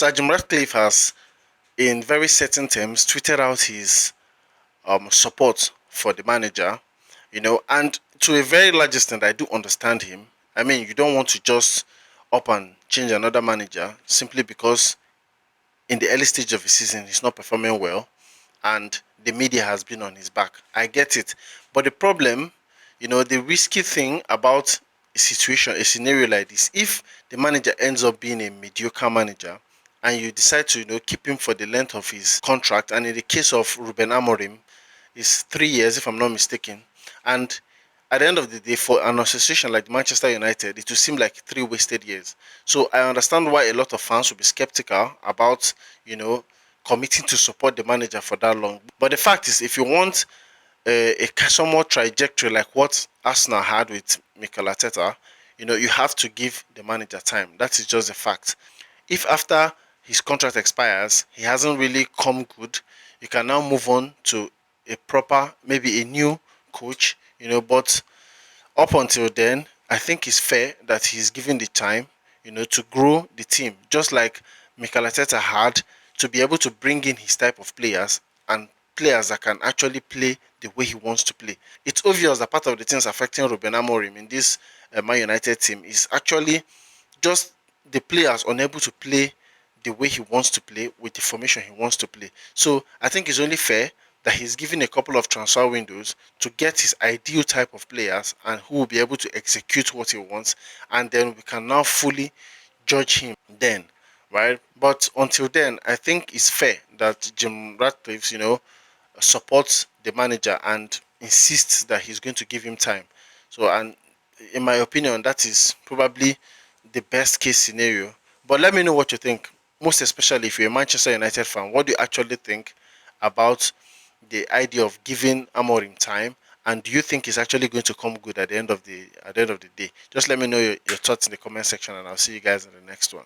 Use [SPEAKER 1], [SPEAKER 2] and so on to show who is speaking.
[SPEAKER 1] Sir Jim Ratcliffe has, in very certain terms, tweeted out his support for the manager, and to a very large extent, I do understand him. I mean, you don't want to just up and change another manager simply because in the early stage of the season he's not performing well and the media has been on his back. I get it. But the problem, the risky thing about a scenario like this, if the manager ends up being a mediocre manager and you decide to, keep him for the length of his contract, and in the case of Reuben Amorim, it's 3 years if I'm not mistaken. And at the end of the day, for an association like Manchester United, it will seem like 3 wasted years. So I understand why a lot of fans will be skeptical about, you know, committing to support the manager for that long. But the fact is, if you want a somewhat trajectory like what Arsenal had with Mikel Arteta, you have to give the manager time. That is just a fact. If after his contract expires, he hasn't really come good, you can now move on to a proper, maybe a new coach, but up until then, I think it's fair that he's given the time, to grow the team, just like Mikel Arteta had, to be able to bring in his type of players and players that can actually play the way he wants to play. It's obvious that part of the things affecting Reuben Amorim in this Man United team is actually just the players unable to play the way he wants to play with the formation he wants to play. So I think it's only fair that he's given a couple of transfer windows to get his ideal type of players and who will be able to execute what he wants, and then we can now fully judge him then, right? But until then, I think it's fair that Jim Ratcliffe, supports the manager and insists that he's going to give him time. So, and in my opinion, that is probably the best case scenario. But let me know what you think, most especially if you're a Manchester United fan. What do you actually think about the idea of giving Amorim time? And do you think it's actually going to come good at the end of the day? Just let me know your thoughts in the comment section, and I'll see you guys in the next one.